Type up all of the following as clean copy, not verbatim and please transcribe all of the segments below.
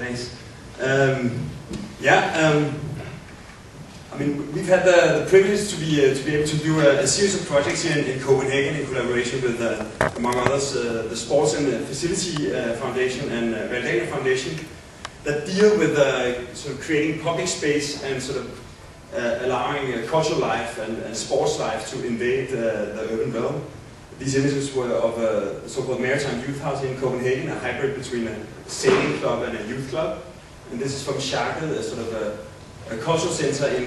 Thanks. I mean, we've had the privilege to be able to do a series of projects here in Copenhagen in collaboration with, among others, the Sports and Facility Foundation and Valdaner Foundation that deal with sort of creating public space and sort of allowing cultural life and sports life to invade the urban realm. These images were of a so-called maritime youth house here in Copenhagen, a hybrid between a sailing club and a youth club. And this is from Bjarke, a sort of a cultural center in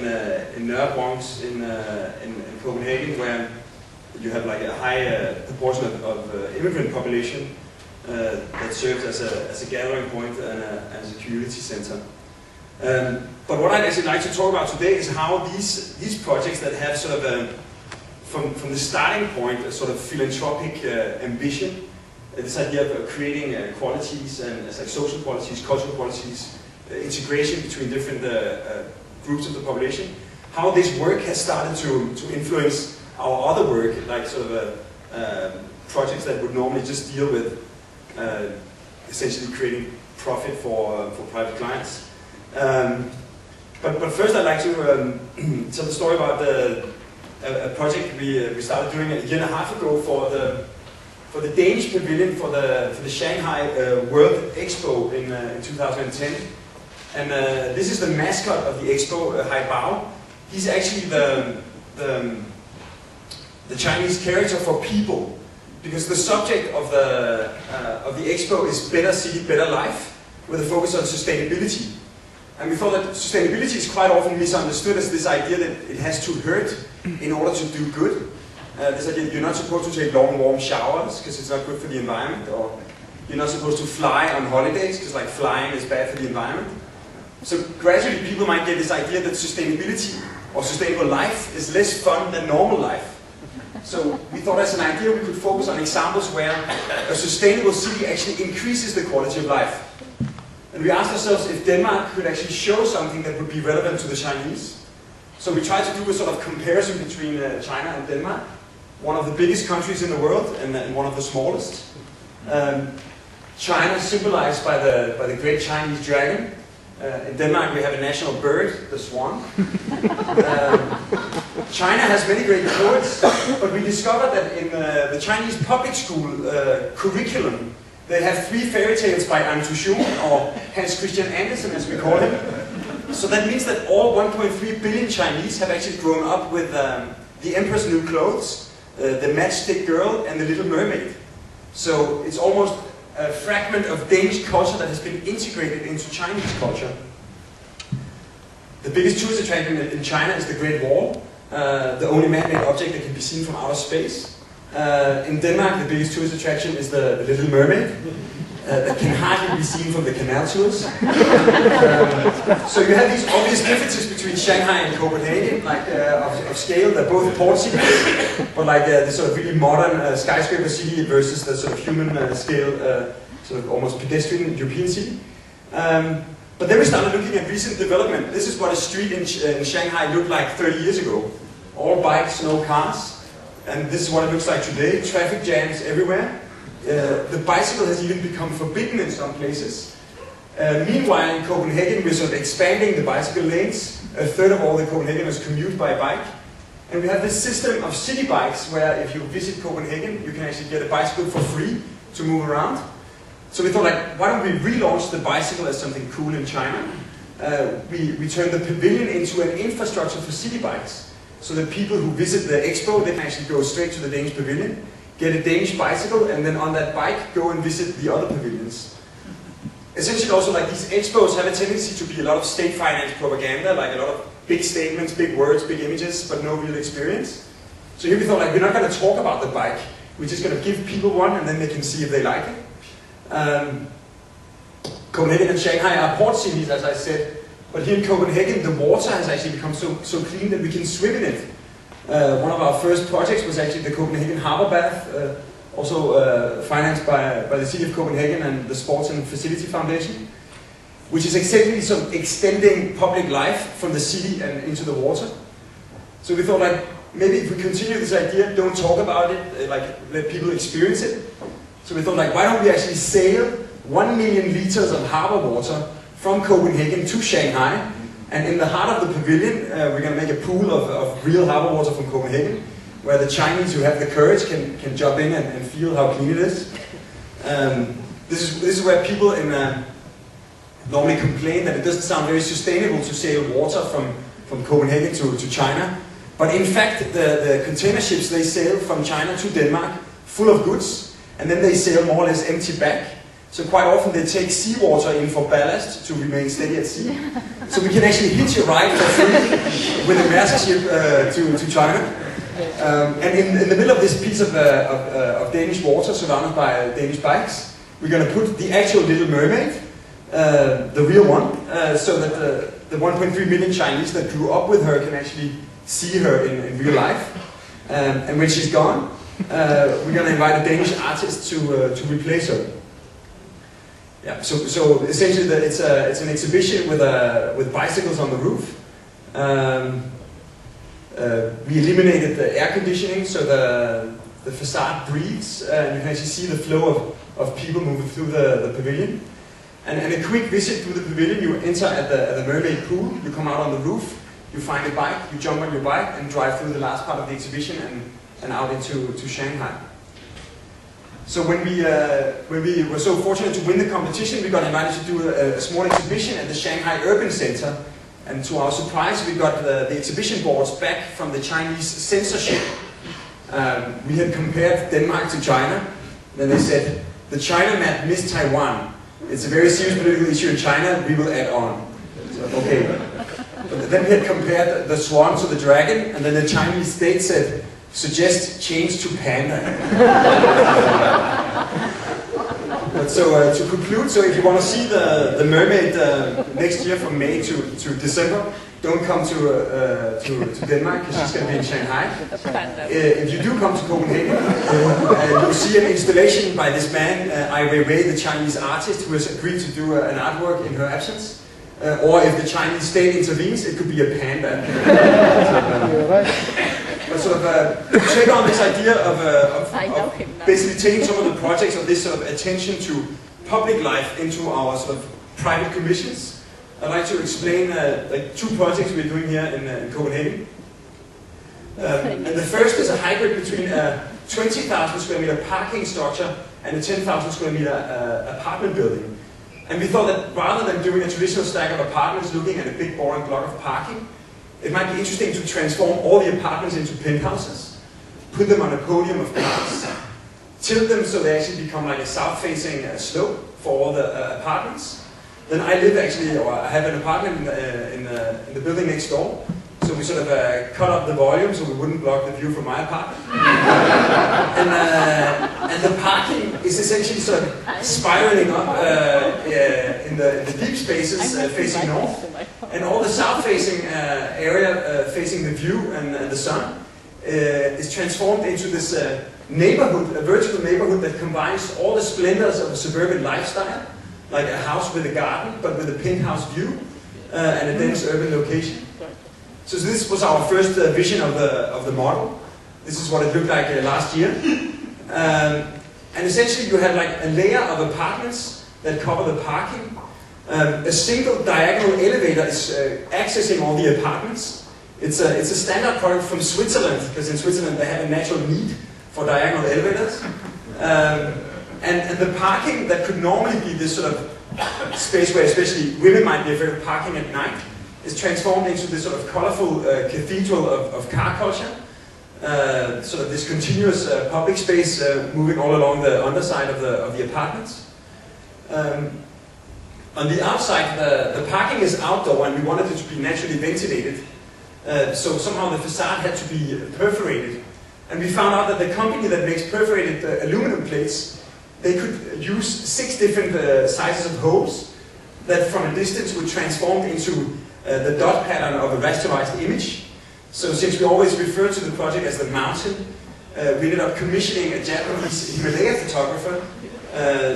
Nørrebronx in Copenhagen, where you have like a high proportion of immigrant population that serves as a gathering point and as a community center. But what I'd actually like to talk about today is how these projects that have sort of from the starting point a sort of philanthropic ambition, this idea of creating qualities and like social qualities, cultural qualities, integration between different groups of the population, how this work has started to influence our other work, like sort of projects that would normally just deal with essentially creating profit for private clients. But first I'd like to tell the story about a project we started doing a year and a half ago for the Danish pavilion for the Shanghai World Expo in 2010. And this is the mascot of the expo, Hai Bao. He's actually the Chinese character for people, because the subject of the expo is better city, better life, with a focus on sustainability. And we thought that sustainability is quite often misunderstood as this idea that it has to hurt in order to do good. This idea that you're not supposed to take long warm showers because it's not good for the environment, or you're not supposed to fly on holidays because like flying is bad for the environment. So gradually people might get this idea that sustainability or sustainable life is less fun than normal life. So we thought as an idea we could focus on examples where a sustainable city actually increases the quality of life. And we asked ourselves if Denmark could actually show something that would be relevant to the Chinese. So we tried to do a sort of comparison between China and Denmark, one of the biggest countries in the world and one of the smallest. China symbolized by the great Chinese dragon. In Denmark we have a national bird, the swan. China has many great poets, but we discovered that in the Chinese public school curriculum, they have 3 fairy tales by Ang Tushun, or Hans Christian Andersen as we call him. So that means that all 1.3 billion Chinese have actually grown up with The Emperor's New Clothes, The Matchstick Girl, and The Little Mermaid. So it's almost a fragment of Danish culture that has been integrated into Chinese culture. The biggest tourist attraction in China is the Great Wall, the only man-made object that can be seen from outer space. In Denmark, the biggest tourist attraction is the Little Mermaid, that can hardly be seen from the canal tours. So you have these obvious differences between Shanghai and Copenhagen, like of scale. They're both port cities, but like the sort of really modern skyscraper city versus the sort of human scale, sort of almost pedestrian European city. But then we started looking at recent development. This is what a street in Shanghai looked like 30 years ago. All bikes, no cars. And this is what it looks like today. Traffic jams everywhere. The bicycle has even become forbidden in some places. Meanwhile, in Copenhagen, we're sort of expanding the bicycle lanes. A third of all the Copenhageners commute by bike. And we have this system of city bikes where if you visit Copenhagen, you can actually get a bicycle for free to move around. So we thought, like, why don't we relaunch the bicycle as something cool in China? We turned the pavilion into an infrastructure for city bikes. So that people who visit the expo, they can actually go straight to the Danish pavilion, get a Danish bicycle, and then on that bike go and visit the other pavilions. Essentially also, like, these expos have a tendency to be a lot of state-financed propaganda, like a lot of big statements, big words, big images, but no real experience. So here we thought, like, we're not going to talk about the bike, we're just going to give people one and then they can see if they like it. Copenhagen and Shanghai are port cities, as I said. But here in Copenhagen, the water has actually become so clean that we can swim in it. One of our first projects was actually the Copenhagen Harbor Bath, also financed by the City of Copenhagen and the Sports and Facility Foundation, which is essentially sort of extending public life from the city and into the water. So we thought, like, maybe if we continue this idea, don't talk about it, like, let people experience it. So we thought, like, why don't we actually sail 1 million liters of harbor water from Copenhagen to Shanghai. And in the heart of the pavilion, we're going to make a pool of real harbor water from Copenhagen, where the Chinese who have the courage can jump in and feel how clean it is. This is where people normally complain that it doesn't sound very sustainable to sail water from Copenhagen to China. But in fact, the container ships, they sail from China to Denmark full of goods, and then they sail more or less empty back. So quite often they take seawater in for ballast to remain steady at sea. So we can actually hitch a ride for free with a Maersk ship to China. And in the middle of this piece of Danish water, surrounded by Danish bikes, we're going to put the actual Little Mermaid, the real one, so that the 1.3 million Chinese that grew up with her can actually see her in real life. And when she's gone, we're going to invite a Danish artist to replace her. Yeah, so essentially it's an exhibition with bicycles on the roof. We eliminated the air conditioning, so the facade breathes, and you can actually see the flow of people moving through the pavilion. And a quick visit through the pavilion, you enter at the mermaid pool, you come out on the roof, you find a bike, you jump on your bike and drive through the last part of the exhibition and out into Shanghai. So when we were so fortunate to win the competition, we got invited to do a small exhibition at the Shanghai Urban Center. And to our surprise, we got the exhibition boards back from the Chinese censorship. We had compared Denmark to China. Then they said, the China map missed Taiwan. It's a very serious political issue in China, we will add on. So, okay. But then we had compared the swan to the dragon, and then the Chinese state said, suggest change to panda. So to conclude, so if you want to see the mermaid next year from May to December, don't come to Denmark, because she's going to be in Shanghai. If you do come to Copenhagen, you'll see an installation by this man, Ai Weiwei, the Chinese artist, who has agreed to do an artwork in her absence. Or if the Chinese state intervenes, it could be a panda. But sort of take on this idea of basically taking some of the projects of this sort of attention to public life into our sort of private commissions. I'd like to explain like 2 projects we're doing here in Copenhagen. And the first is a hybrid between a 20,000 square meter parking structure and a 10,000 square meter apartment building. And we thought that rather than doing a traditional stack of apartments looking at a big boring block of parking, it might be interesting to transform all the apartments into penthouses, put them on a podium of cars, tilt them so they actually become like a south-facing slope for all the apartments. Then I live actually, or I have an apartment in the building next door, so we sort of cut up the volume so we wouldn't block the view from my apartment. And the parking is essentially sort of spiraling up in the deep spaces facing north, and all the south-facing area facing the view and the sun is transformed into this neighborhood, a vertical neighborhood that combines all the splendors of a suburban lifestyle, like a house with a garden, but with a penthouse view and a dense urban location. So this was our first vision of the model. This is what it looked like last year. And essentially you had like a layer of apartments that cover the parking. A single diagonal elevator is accessing all the apartments. It's a standard product from Switzerland, because in Switzerland they have a natural need for diagonal elevators. And the parking that could normally be this sort of space where especially women might be afraid of parking at night is transformed into this sort of colorful cathedral of car culture. Sort of this continuous public space moving all along the underside of the apartments. On the outside, the parking is outdoor, and we wanted it to be naturally ventilated. So somehow the facade had to be perforated. And we found out that the company that makes perforated aluminum plates, they could use 6 different sizes of holes that from a distance would transform into the dot pattern of a rasterized image. So since we always refer to the project as the mountain, we ended up commissioning a Japanese Himalaya photographer.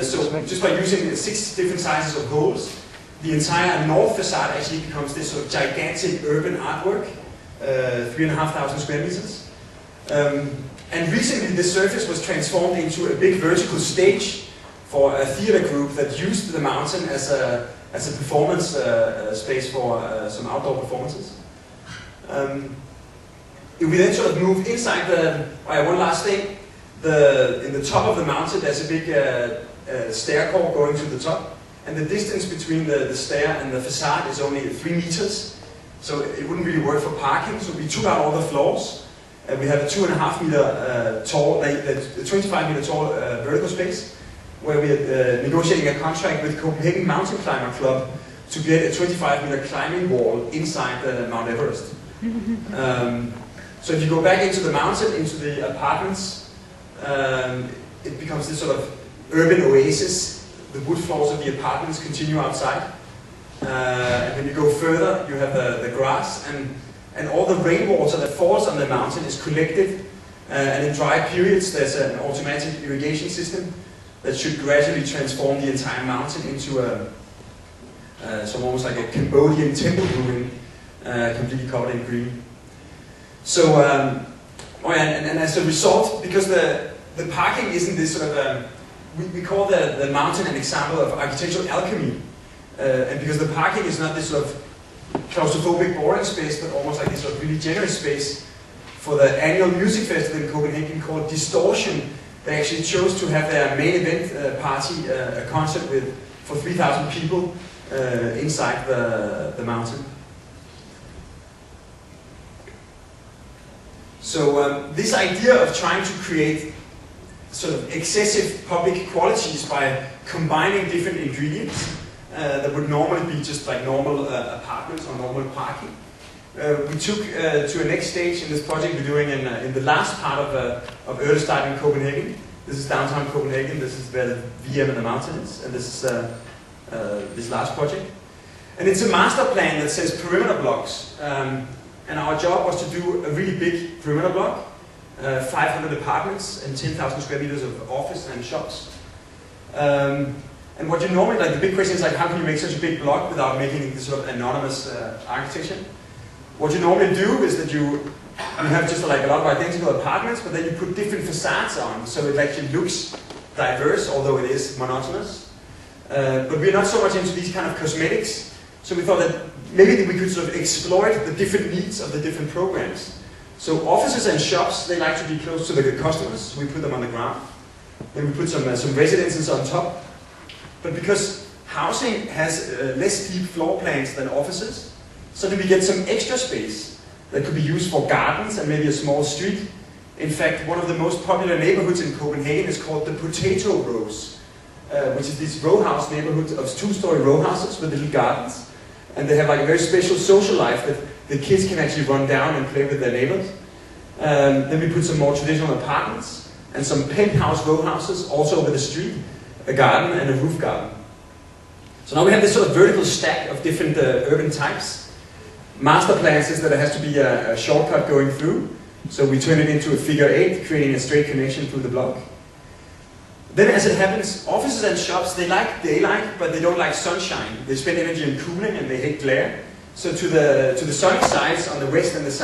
So just by using 6 different sizes of holes, the entire north facade actually becomes this sort of gigantic urban artwork, 3,500 square meters. And recently this surface was transformed into a big vertical stage for a theater group that used the mountain as as a performance space for some outdoor performances. If we then sort of move inside one last thing, in the top of the mountain there's a big stair core going to the top, and the distance between the stair and the facade is only 3 meters, so it wouldn't really work for parking, so we took out all the floors. We have a 2.5 meter tall, 25 meter tall vertical space, where we are negotiating a contract with Copenhagen Mountain Climber Club to get a 25 meter climbing wall inside Mount Everest. So if you go back into the mountain, into the apartments, it becomes this sort of urban oasis. The wood floors of the apartments continue outside. And when you go further, you have the grass, and all the rainwater that falls on the mountain is collected. And in dry periods, there's an automatic irrigation system that should gradually transform the entire mountain into some almost like a Cambodian temple ruin, completely covered in green. So, and as a result, because the parking isn't this sort of, we call the mountain an example of architectural alchemy, and because the parking is not this sort of claustrophobic, boring space, but almost like this sort of really generous space, for the annual music festival in Copenhagen called Distortion, they actually chose to have their main event party, a concert for 3,000 people inside the mountain. So this idea of trying to create sort of excessive public qualities by combining different ingredients that would normally be just like normal apartments or normal parking, we took to a next stage in this project we're doing in the last part of Ørestad in Copenhagen. This is downtown Copenhagen. This is where the VM and the mountain is, and this is this last project. And it's a master plan that says perimeter blocks. And our job was to do a really big perimeter block, 500 apartments and 10,000 square meters of office and shops. And what you normally, like the big question is like, how can you make such a big block without making this sort of anonymous architecture? What you normally do is that you have just like a lot of identical apartments, but then you put different facades on, so it actually looks diverse, although it is monotonous. But we're not so much into these kind of cosmetics, so we thought that maybe we could sort of exploit the different needs of the different programs. So offices and shops, they like to be close to the customers, so we put them on the ground. Then we put some residences on top. But because housing has less steep floor plans than offices, so then we get some extra space that could be used for gardens and maybe a small street. In fact, one of the most popular neighborhoods in Copenhagen is called the Potato Rows, which is this row house neighborhood of 2-story row houses with little gardens. And they have like a very special social life that the kids can actually run down and play with their neighbors. Then we put some more traditional apartments and some penthouse row houses also over the street, a garden and a roof garden. So now we have this sort of vertical stack of different urban types. Master plan says that there has to be a shortcut going through, so we turn it into a figure 8, creating a straight connection through the block. Then as it happens, offices and shops, they like daylight, but they don't like sunshine. They spend energy on cooling and they hate glare. So to the sunny sides on the west and the south,